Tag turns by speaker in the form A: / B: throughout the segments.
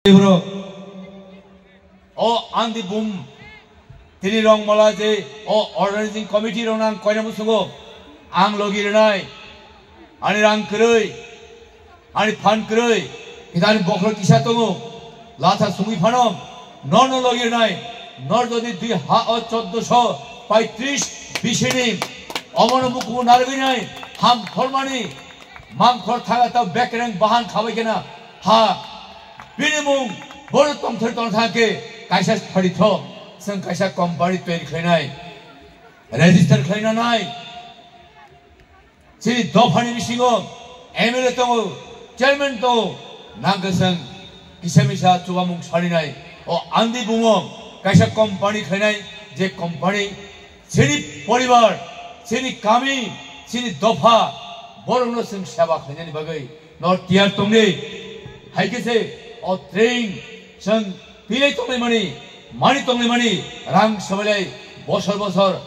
A: Bro, oh, Andy Boom, Tini Rong Malaje, oh, organizing committee on Koinamusugo, Ang Logiranai, Anirang Kurui, Ani Pan Kurui, Idan Bokro Kisatomo, Lata Sumi Panom, Nono Logiranai, nor do the Ha or Chot show, by Trish, Bishini, Omonobuku Narvinai, Ham Hormani, Mam Kortagata, Beckering, Bahan Kawagena, Ha. Minimum, both Tom Take, Kaisha's party top, some Kaisha company 20 clanai. Register clanai. See, Dopani Mishingo, Emirato, German to Nangasan, Kisamisha, Tuamung Salinai, or Andy Bumo, Kaisha company clanai, J company, Sini Polivar, Sini Kami, Sini Dopa, Boronos and Shabak and Bagay, not Tier Tongi, Haikese. Or train, some Pile Tony money, Ram Savalay, Bosor,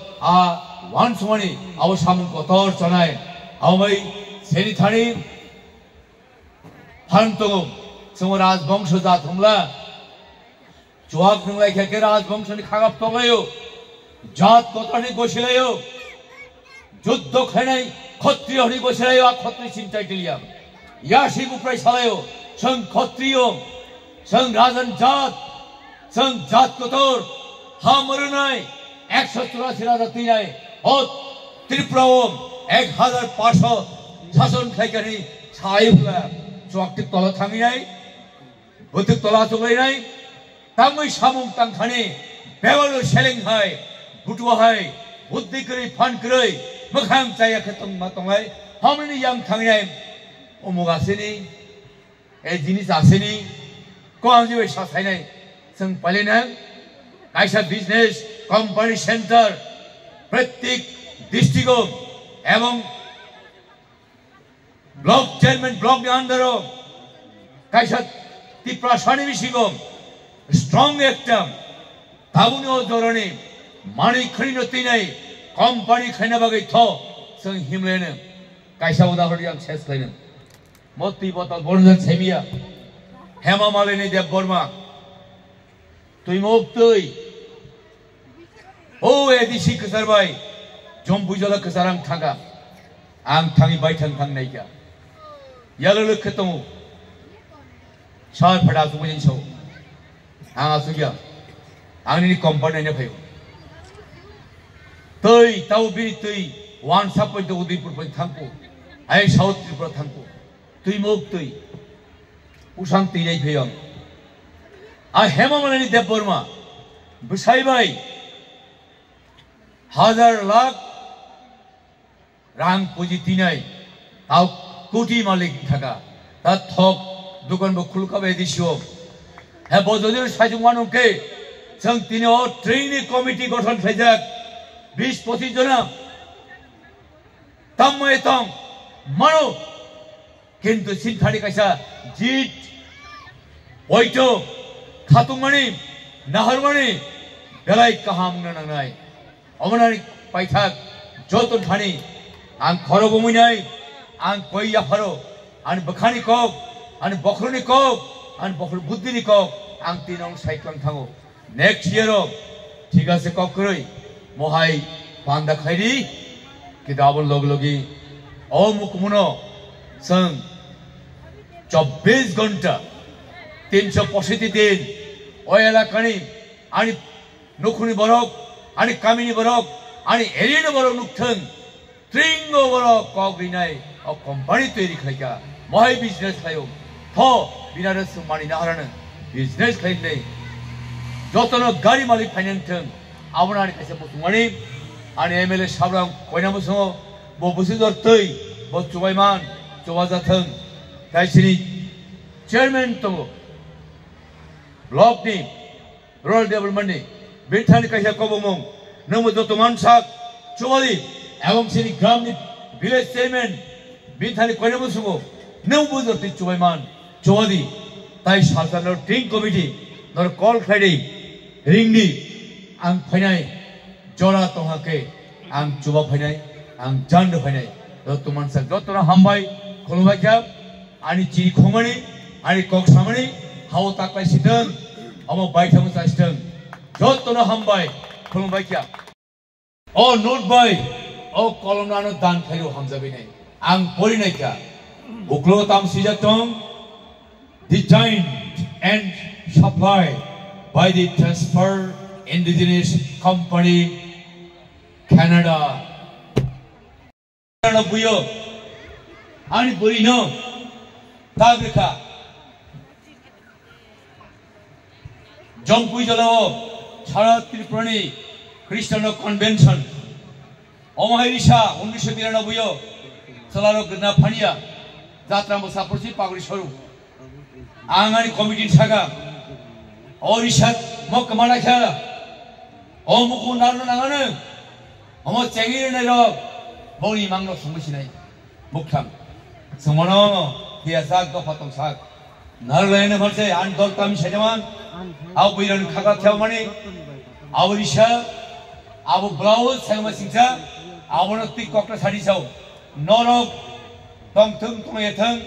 A: once money, our Sam Kotor Sanai, Away, Senitani, Hanto, Samaras Bongsuda Tumla, Chuak like Hakeras Bongsan Kagap Tomayo, Jat Kotani Goshilayo, Juddo Kane, Kotrio Goshilayo, Kotrisim Titilium, Yashibu Praisalayo. Sang Kotrium, Sang Razan Jat, Sang Jat Kotor, Hamarunai, Exotra Siratinai, Hot Tripraum, Egg Hazard Pasha, Sason Kaikani, Saibla, Chuaktik Tola Tanginai, Butik Tola Tugai, Tamui Samum Tankani, Bevel Shelling High, Butua High, Buddikari Pankrai, Makham Sayakatum Matongai, how many young Tanginai, Omogasini? Jinis Asini, Konju Shasanai, Sang Palina, Kaisha Business, Company Center, Pratik, Distrigo, among Block Chairman, Block Yandaro, Kaisha Tiprasani Vishigo, Strong Actor, Tabuno Doroni, Mani Krinotinai, Company Kanabagi To, Sang Himlena, Kaisha Udahorian Cheslinen. Moti bottle Bornzan Semia Hema Malini de Borma Tuimoptui Oh, Edishi Kasarbai John Bujala Kasarang Tanga Ang Tangi Baitan Tangnaka Yellow Katomu Shar Padas winning show Angasuya Angni component of him Tui Tau Tui one support to Udipur Tanku I shout Tripura Tanku Tui mok tui, usang tinay payong. Hema malani de Burma, Busaibai, Hazar Lak, Rang Puji Tinay, Tau Kuti Malik Taka, that talk Dukan Bukulka Vedisho. Have Bozodir Sajuan okay, Sang Tino training committee got on Fajak, Bish Positona, Tamaetong, Mano. কিন্তু সিনথানি কাইসা জিত ওইটো খাতুমনি নাহরমনি বেলাই কাহাম নানাই অমনানি পাইথাক যতন Thani আং খরবমুনাই আং কইয়া ফারো আন বখানি cock আন বখরনি cock আন বখর বুদ্ধিনি cock আং তিনং সাইক্লাং থাঙ্গো next ইয়ারও ঠিক আছে কক কই মহাই পান্দা খাইরি কিতাবল লগলগি ও মুকমুনো সং 24 घंटा 365 दिन ओयाला कणी आणि नोखुनी बरोक आणि कामिनी बरोक आणि एरिनो बरोक नुकथन ट्रिंगो बरोक कॉग्रिनाय अ कंपनी तयारी खायका महाय बिजनेस खायो थो बिनारस मानि नाहरानो बिजनेस खायनै जतनो गाड़ी मालिक फाइनेंसथों आवनानि कासे बुथुमानि आणि एमएलए साब्रां कोइनामसो बो बुसिदर तै बो चुबायमान चुबाजाथों Kaisini Chairman Togo Block Team Rural Development Bintani Kaisha Kobomong Numu Dotoman Sak Chowali Awang Sini Gramni Village Chairman Bintani Koinamusugo Numu Doti Chubayman Chowadi Tai Shaltano Team Committee Nor Call Friday Ringdi Ang Painai Jora Tonghake Ang Chuba Painai Ang Jandu Painai Dotoman Sak Dotona Hambai Kolubakab आणि चिरी खोमणी आणि Coke सामणी हाव ताकलाय सिदों अमो बायथामो सासिदों जत्तनो हामबाय खुलुमबाय क्या ओ note bye ओ कलमनानो दान खायरो हामजाबैनाय आं फरिनायखा उक्लो ताम सिजाथं designed and supplied by the Transfer Indigenous Company Canada. Canada buyo ani burino tagrika Jompu jalao Chara Tripurani Christian Convention Omahirisha 1993 Salaro Gna Pania Jatra Musaporsi Pagri Shoru Angani Committee Saga Orishat Mokamana Kara Omuku Nana Omo Changin Nero Boni Mango Sumushinai Mukam Sumono Hiasak of Patong Sak Narlane Horse and Dokam Shajaman Our Biran Kaka Telmani Our Isha Our Blouse Selmasita our pick of the Sadiso Norok Tong Tung Tung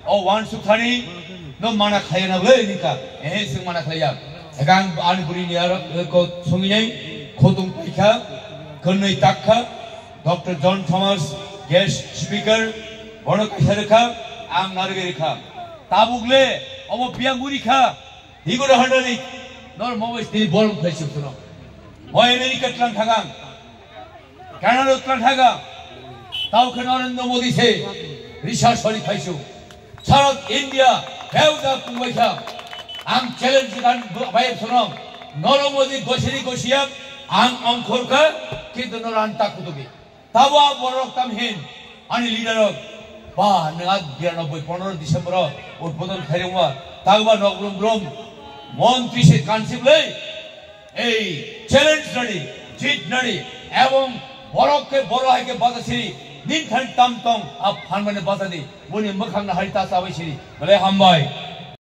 A: or one Sukani no mana Kayana Ledika and His Manakaya Agang Anburinia Sungine Kotum Pika Kunai Taka Dr. John Thomas guest speaker Bonok Herika Am Nargarika Tabugle Omo Piangurika he got 100 nor more still born place to know. Why America Tlantagang Canada Tlantaga Tau Canon no Modi say Richard Soli Paishu South India held up to wake up. I'm challenging by Sonong Noro Modi Goshiri Goshia Am Onkorka Kidonoran Takutubi Tawa Borok Tamhin and leader of Ba Nag Biano Ponor December or Podon Karewa Tawa Nogrum Brom Montrishe Consible a challenge study, cheat nutty, Avon, Boroke, Borake Basasi, Nintan Tam Tong, up Hanman Basadi, Winnie Makanga Harita Savashiri, Malay Hambai.